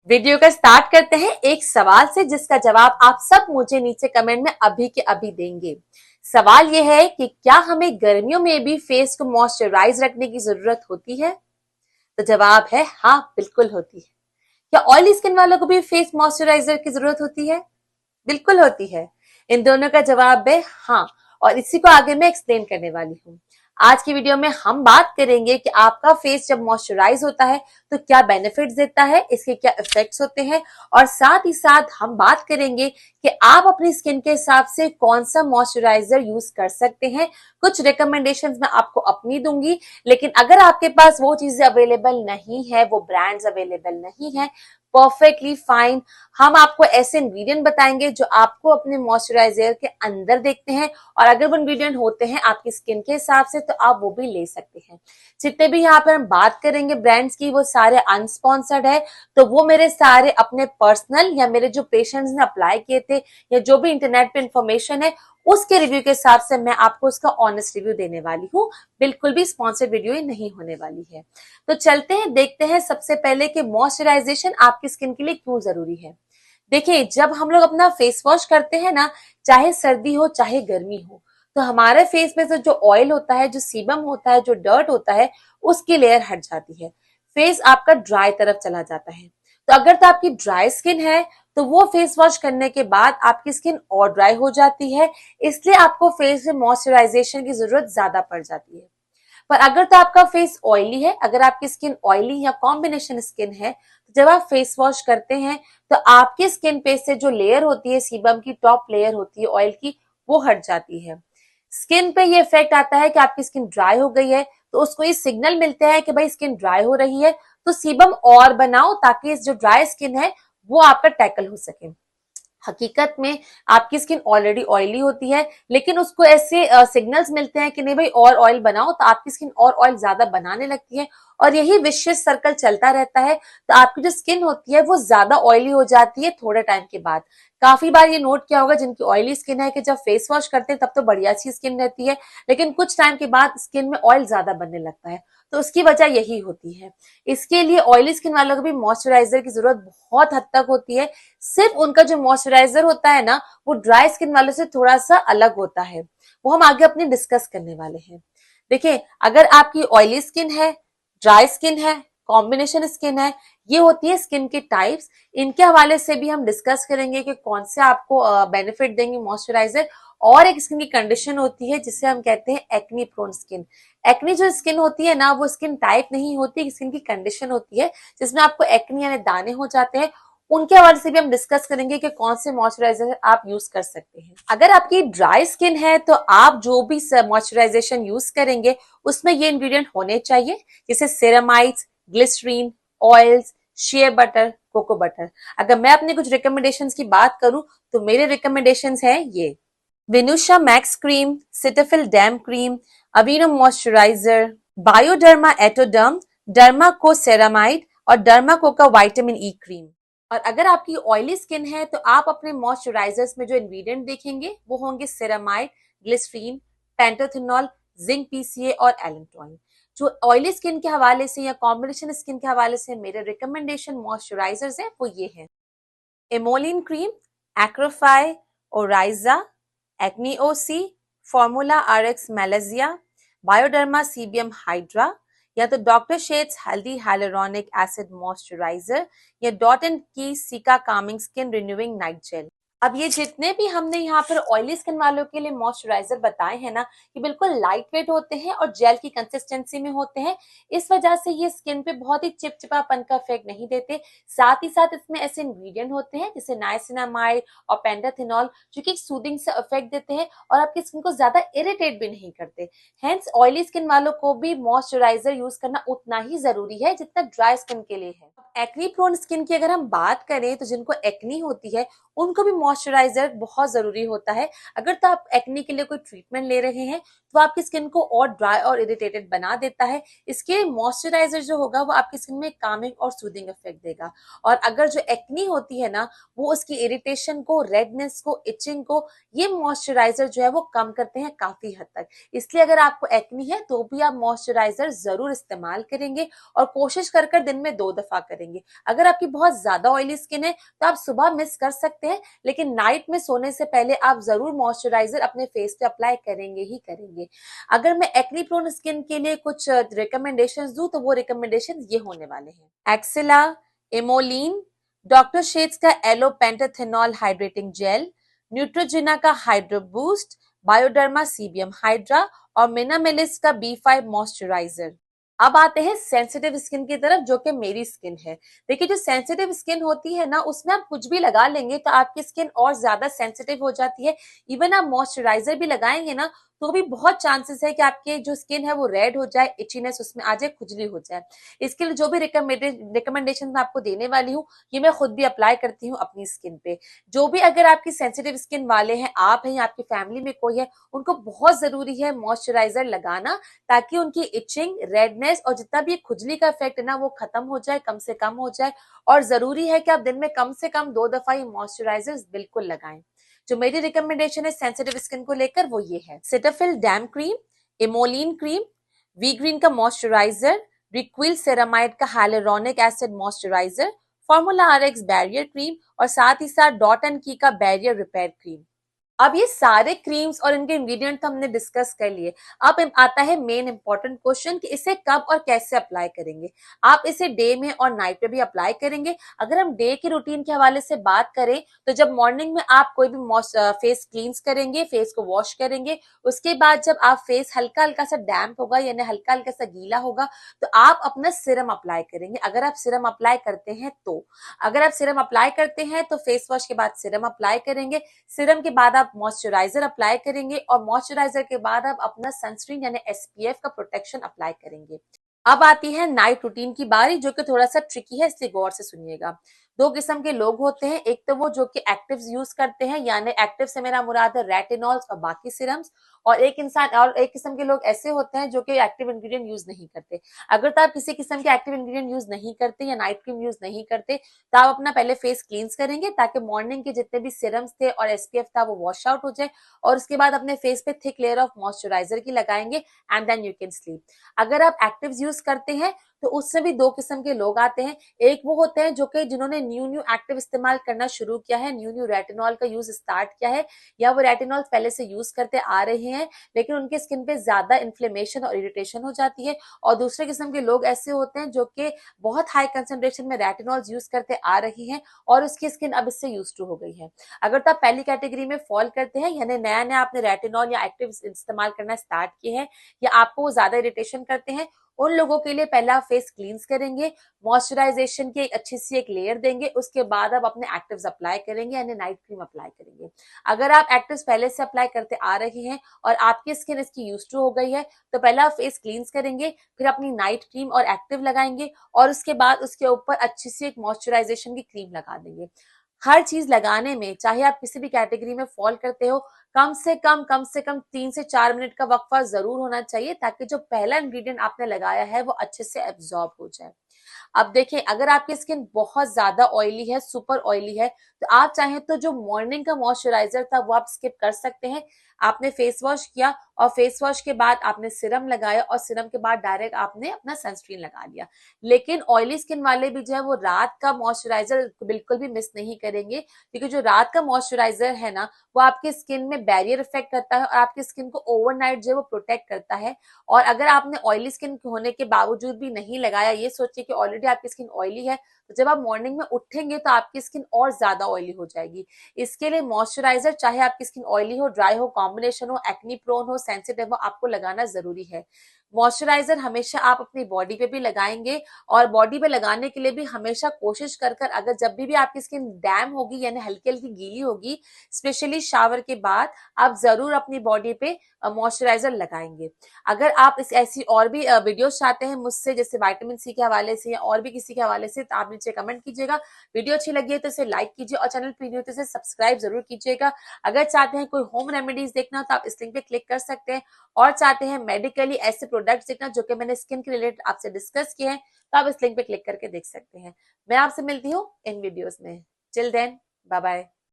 Video का start करते हैं एक सवाल से जिसका जवाब आप सब मुझे नीचे कमेंट में अभी के अभी देंगे। सवाल यह है कि क्या हमें गर्मियों में भी फेस को मॉइस्चराइज रखने की जरूरत होती है? तो जवाब है हाँ, बिल्कुल होती है। क्या ऑयली स्किन वालों को भी फेस मॉइस्चराइजर की जरूरत होती है? बिल्कुल होती है। इन दोनों का जवाब है हाँ, और इसी को आगे मैं एक्सप्लेन करने वाली हूँ। आज की वीडियो में हम बात करेंगे कि आपका फेस जब मॉइस्चराइज होता है तो क्या बेनिफिट्स देता है, इसके क्या इफेक्ट्स होते हैं, और साथ ही साथ हम बात करेंगे कि आप अपनी स्किन के हिसाब से कौन सा मॉइस्चराइजर यूज कर सकते हैं। कुछ रिकमेंडेशंस मैं आपको अपनी दूंगी, लेकिन अगर आपके पास वो चीजें अवेलेबल नहीं है, वो ब्रांड्स अवेलेबल नहीं है, परफेक्टली फाइन। हम आपको ऐसे इंग्रेडिएंट बताएंगे जो आपको अपने मॉइस्चराइजर के अंदर देखते हैं, और अगर वो इंग्रेडिएंट होते हैं आपकी स्किन के हिसाब से तो आप वो भी ले सकते हैं। जितने भी यहाँ पर हम बात करेंगे ब्रांड्स की, वो सारे अनस्पॉन्सर्ड है, तो वो मेरे सारे अपने पर्सनल या मेरे जो पेशेंट्स ने अप्लाई किए थे या जो भी इंटरनेट पे इंफॉर्मेशन है उसके रिव्यू के हिसाब से मैं आपको उसका ऑनेस्ट रिव्यू देने वाली हूँ। बिल्कुल भी स्पॉन्सर्ड वीडियो ये नहीं होने वाली है। तो चलते हैं, देखते हैं सबसे पहले कि मॉइस्चराइजेशन आपकी स्किन के लिए क्यों जरूरी है। देखिए, जब हम लोग अपना फेस वॉश करते हैं ना, चाहे सर्दी हो चाहे गर्मी हो, तो हमारे फेस में से जो ऑयल होता है, जो सीबम होता है, जो डर्ट होता है, उसकी लेयर हट जाती है। फेस आपका ड्राई तरफ चला जाता है। तो अगर तो आपकी ड्राई स्किन है तो वो फेस वॉश करने के बाद आपकी स्किन और ड्राई हो जाती है, इसलिए आपको फेस में मॉइस्चराइजेशन की जरूरत ज्यादा पड़ जाती है। पर अगर तो आपका फेस ऑयली है, अगर आपकी स्किन ऑयली या कॉम्बिनेशन स्किन है, तो जब आप फेस वॉश करते हैं तो आपकी स्किन पे से जो लेयर होती है, सीबम की टॉप लेयर होती है ऑयल की, वो हट जाती है। स्किन पे ये इफेक्ट आता है कि आपकी स्किन ड्राई हो गई है, तो उसको ये सिग्नल मिलते हैं कि भाई स्किन ड्राई हो रही है, तो सीबम और बनाओ ताकि इस जो ड्राई स्किन है वो आपका टैकल हो सके। हकीकत में आपकी स्किन ऑलरेडी ऑयली होती है, लेकिन उसको ऐसे सिग्नल्स मिलते हैं कि नहीं भाई और ऑयल बनाओ, तो आपकी स्किन और ऑयल ज्यादा बनाने लगती है, और यही विशियस सर्कल चलता रहता है। तो आपकी जो स्किन होती है वो ज्यादा ऑयली हो जाती है थोड़े टाइम के बाद। काफी बार ये नोट किया होगा जिनकी ऑयली स्किन है कि जब फेस वॉश करते हैं तब तो बढ़िया सी स्किन रहती है, लेकिन कुछ टाइम के बाद स्किन में ऑयल ज्यादा बनने लगता है। तो उसकी वजह यही होती है। इसके लिए ऑयली स्किन वालों को भी मॉइस्चराइजर की जरूरत बहुत हद तक होती है। सिर्फ उनका जो मॉइस्चराइजर होता है ना, वो ड्राई स्किन वालों से थोड़ा सा अलग होता है। वो हम आगे अपने डिस्कस करने वाले हैं। देखिए, अगर आपकी ऑयली स्किन है, ड्राई स्किन है, कॉम्बिनेशन स्किन है, ये होती है स्किन के टाइप्स। इनके हवाले से भी हम डिस्कस करेंगे कि कौन से आपको बेनिफिट देंगे मॉइस्चराइजर। और एक स्किन की कंडीशन होती है जिसे हम कहते हैं एक्नी प्रोन स्किन। एक्नी जो स्किन होती है ना, वो स्किन टाइप नहीं होती, स्किन की कंडीशन होती है जिसमें आपको एक्नी यानी दाने हो जाते हैं। उनके हवाले से भी हम डिस्कस करेंगे कि कौन से मॉइस्चराइजर आप यूज कर सकते हैं। अगर आपकी ड्राई स्किन है तो आप जो भी मॉइस्चराइजेशन यूज करेंगे उसमें ये इंग्रेडिएंट होने चाहिए, जैसे ceramides, glycerin, oils, shea butter, cocoa butter. अगर मैं अपने कुछ रिकमेंडेशंस की बात करूं तो मेरे रिकमेंडेशंस हैं ये: Venusia max cream, Cetaphil DAM cream, Aveeno moisturiser, Bioderma Atoderm, Derma ceramide और Derma Coca vitamin E cream. और अगर आपकी ऑयली स्किन है तो आप अपने मॉइस्चराइजर्स में जो इंग्रेडिएंट देखेंगे वो होंगे सेरामाइड, ग्लिसरीन, पेंटोथेनॉल, जिंक पीसीए और एलेंटोइन। जो ऑयली स्किन के हवाले से या कॉम्बिनेशन स्किन के हवाले से मेरे रिकमेंडेशन मॉइस्चराइजर्स हैं वो ये हैं: एमोलिन क्रीम, एक्रोफाई, ओराइजा, एक्नी ओसी, फॉर्मूला आरएक्स मेलेजिया, बायोडर्मा सीबियम हाइड्रा, या तो doctor shades healthy hyaluronic acid moisturiser, या डॉट एंड की caeca Kameng skin renewing night gel. अब ये जितने भी हमने यहाँ पर ऑयली स्किन वालों के लिए मॉइस्चराइजर बताए हैं ना, ये बिल्कुल लाइट वेट होते हैं और जेल की कंसिस्टेंसी में होते हैं। इस वजह से ये स्किन पे बहुत ही चिपचिपापन का इफेक्ट नहीं देते। साथ ही साथ इसमें ऐसे इंग्रेडिएंट होते हैं जैसे नाइसिनामाइड और पेंटाथेनॉल, जो कि सूदिंग से इफेक्ट देते हैं और आपकी स्किन को ज्यादा इरिटेट भी नहीं करते। हेंस ऑयली स्किन वालों को भी मॉइस्चराइजर यूज करना उतना ही जरूरी है जितना ड्राई स्किन के लिए है। एक्नी प्रोन स्किन की अगर हम बात करें तो जिनको एक्नी होती है उनको भी मॉइस्चराइजर बहुत जरूरी होता है। अगर तो आप एक्ने के लिए कोई ट्रीटमेंट ले रहे हैं तो आपकी स्किन को और ड्राई और इरिटेटेड बना देता है। इसके मॉइस्चराइजर जो होगा वो आपकी स्किन में कामिंग और सूदिंग इफेक्ट देगा। और अगर जो एक्ने होती है ना, वो उसकी इरिटेशन को, रेडनेस को, इचिंग को ये मॉइस्चराइजर जो है वो कम करते हैं काफी हद तक। इसलिए अगर आपको एक्ने है तो भी आप मॉइस्चराइजर जरूर इस्तेमाल करेंगे और कोशिश कर कर दिन में 2 दफा करेंगे। अगर आपकी बहुत ज्यादा ऑयली स्किन है तो आप सुबह मिस कर सकते हैं, लेकिन नाइट में सोने से पहले आप जरूर मॉइस्चराइजर अपने फेस पे अप्लाई करेंगे ही करेंगे। अगर मैं एक्ने प्रोन स्किन के लिए कुछ रिकमेंडेशंस दूं तो वो रिकमेंडेशंस ये होने वाले हैं। एक्सेला, इमोलिन, डॉक्टर शेड्स का एलो पेंटाथेनॉल हाइड्रेटिंग जेल, न्यूट्रोजिना का हाइड्रो बूस्ट, बायोडर्मा सीबियम हाइड्रा और मिनामिलिस का B5 मॉइस्चराइजर। अब आते हैं सेंसिटिव स्किन की तरफ, जो कि मेरी स्किन है। देखिए, जो सेंसिटिव स्किन होती है ना, उसमें आप कुछ भी लगा लेंगे तो आपकी स्किन और ज्यादा सेंसिटिव हो जाती है। इवन आप मॉइस्चराइजर भी लगाएंगे ना तो भी बहुत चांसेस है कि आपके जो स्किन है वो रेड हो जाए, इचीनेस उसमें आ जाए, खुजली हो जाए। इसके लिए जो भी रिकमेंडेशन मैं आपको देने वाली हूँ, ये मैं खुद भी अप्लाई करती हूँ अपनी स्किन पे। जो भी अगर आपकी सेंसिटिव स्किन वाले हैं, आप हैं या आपकी फैमिली में कोई है, उनको बहुत जरूरी है मॉइस्चराइजर लगाना, ताकि उनकी इचिंग, रेडनेस और जितना भी खुजली का इफेक्ट है ना वो खत्म हो जाए, कम से कम हो जाए। और जरूरी है कि आप दिन में कम से कम 2 दफा ये मॉइस्चराइजर बिल्कुल लगाएं। जो मेरी रिकमेंडेशन है सेंसिटिव स्किन को लेकर वो ये है: Cetaphil DAM cream, Emolene cream, V Green का मॉइस्चराइजर, रिक्विल सेरामाइड का hyaluronic acid moisturiser, formula RX barrier cream और साथ ही साथ डॉट एंड की का बैरियर रिपेयर क्रीम। अब ये सारे क्रीम्स और इनके इंग्रेडिएंट तो हमने डिस्कस कर लिए। अब आता है मेन इंपॉर्टेंट क्वेश्चन कि इसे कब और कैसे अप्लाई करेंगे। आप इसे डे में और नाइट पे भी अप्लाई करेंगे। अगर हम डे के रूटीन के हवाले से बात करें तो जब मॉर्निंग में आप कोई भी फेस क्लींस करेंगे, फेस को वॉश करेंगे, उसके बाद जब आप फेस हल्का हल्का सा डैम्प होगा यानी हल्का हल्का सा गीला होगा तो आप अपना सिरम अप्लाई करेंगे। अगर आप सिरम अप्लाई करते हैं तो, अगर आप सिरम अप्लाई करते हैं तो फेस वॉश के बाद सिरम अप्लाई करेंगे। सिरम के बाद आप मॉइस्चराइजर अप्लाई करेंगे और मॉइस्चराइजर के बाद आप अपना सनस्क्रीन यानी SPF का प्रोटेक्शन अप्लाई करेंगे। अब आती है नाइट रूटीन की बारी, जो कि थोड़ा सा ट्रिकी है, इसलिए गौर से सुनिएगा। 2 किस्म के लोग होते हैं, एक तो वो जो कि एक्टिव्स यूज करते हैं, यानी एक्टिव से मेरा मुराद है रेटिनॉल्स और बाकी सीरम्स, और एक किस्म के लोग ऐसे होते हैं जो कि एक्टिव इंग्रेडिएंट यूज नहीं करते। अगर तो आप किसी किस्म के एक्टिव इंग्रेडिएंट यूज नहीं करते या नाइट क्रीम यूज नहीं करते तो आप अपना पहले फेस क्लींस करेंगे ताकि मॉर्निंग के जितने भी सीरम्स थे और SPF था वो वॉश आउट हो जाए, और उसके बाद अपने फेस पे थिक लेयर ऑफ मॉइस्चराइजर की लगाएंगे and then you can sleep. अगर आप एक्टिव्स यूज करते हैं तो उससे भी 2 किस्म के लोग आते हैं। एक वो होते हैं जो कि जिन्होंने न्यू एक्टिव इस्तेमाल करना शुरू किया है, न्यू रेटिनॉल का यूज स्टार्ट किया है, या वो रेटिनॉल पहले से यूज करते आ रहे हैं लेकिन उनके स्किन पे ज्यादा इन्फ्लेमेशन और इरिटेशन हो जाती है। और दूसरे किस्म के लोग ऐसे होते हैं जो कि बहुत हाई कंसेंट्रेशन में रेटिनॉल यूज करते आ रही हैं और उसकी स्किन अब इससे यूज टू हो गई है। अगर तो आप पहली कैटेगरी में फॉल करते हैं, यानी नया नया आपने रेटिनॉल या एक्टिव इस्तेमाल करना स्टार्ट किए हैं या आपको वो ज्यादा इरिटेशन करते हैं, उन लोगों के लिए पहला फेस क्लींस करेंगे, मॉइस्चराइजेशन की एक अच्छी सी एक लेयर देंगे, उसके बाद आप अपने एक्टिव्स अप्लाई करेंगे यानी नाइट क्रीम अप्लाई करेंगे। अगर आप एक्टिव्स पहले से अप्लाई करते आ रहे हैं और आपकी स्किन इसकी यूज टू हो गई है तो पहला फेस क्लींस करेंगे, फिर अपनी नाइट क्रीम और एक्टिव लगाएंगे और उसके बाद उसके ऊपर अच्छी सी एक मॉइस्चराइजेशन की क्रीम लगा देंगे। हर चीज लगाने में, चाहे आप किसी भी कैटेगरी में फॉल करते हो, कम से कम 3 से 4 मिनट का वक्फा जरूर होना चाहिए ताकि जो पहला इंग्रेडिएंट आपने लगाया है वो अच्छे से एब्जॉर्ब हो जाए। अब देखें, अगर आपकी स्किन बहुत ज्यादा ऑयली है, सुपर ऑयली है, तो आप चाहें तो जो मॉर्निंग का मॉइस्चराइजर था वो आप स्किप कर सकते हैं। आपने फेस वॉश किया और फेस वॉश के बाद आपने सिरम लगाया और सिरम के बाद डायरेक्ट आपने अपना सनस्क्रीन लगा लिया। लेकिन ऑयली स्किन वाले भी जो है वो रात का मॉइस्चराइजर बिल्कुल भी मिस नहीं करेंगे, क्योंकि जो रात का मॉइस्चराइजर है ना वो आपकी स्किन में बैरियर इफेक्ट करता है और आपकी स्किन को ओवरनाइट जो है वो प्रोटेक्ट करता है। और अगर आपने ऑयली स्किन होने के बावजूद भी नहीं लगाया, ये सोचिए कि ऑलरेडी आपकी स्किन ऑयली है, तो जब आप मॉर्निंग में उठेंगे तो आपकी स्किन और ज्यादा ऑयली हो जाएगी। इसके लिए मॉइस्चराइजर, चाहे आपकी स्किन ऑयली हो, ड्राई हो, कॉम्बिनेशन हो, एक्नी प्रोन हो, सेंसिटिव हो, आपको लगाना जरूरी है। मॉइस्चराइजर हमेशा आप अपनी बॉडी पे भी लगाएंगे और बॉडी पे लगाने के लिए भी हमेशा कोशिश कर कर, अगर जब भी आपकी स्किन डैम होगी यानी हल्की हल्की गीली होगी, स्पेशली शावर के बाद, आप जरूर अपनी बॉडी पे मॉइस्चराइजर लगाएंगे। अगर आप इस ऐसी और भी वीडियोस चाहते हैं मुझसे, जैसे विटामिन सी के हवाले से या और भी किसी के हवाले से, तो आप नीचे कमेंट कीजिएगा। वीडियो अच्छी लगी है तो इसे लाइक कीजिए और चैनल पर न्यू तो इसे सब्सक्राइब जरूर कीजिएगा। अगर चाहते हैं कोई होम रेमेडीज देखना तो आप इस लिंक पे क्लिक कर सकते हैं, और चाहते हैं मेडिकली ऐसे प्रोडक्ट्स देखना जो कि मैंने स्किन के रिलेटेड आपसे डिस्कस किए हैं, तो आप इस लिंक पे क्लिक करके देख सकते हैं। मैं आपसे मिलती हूँ इन वीडियोस में। Till then, bye bye.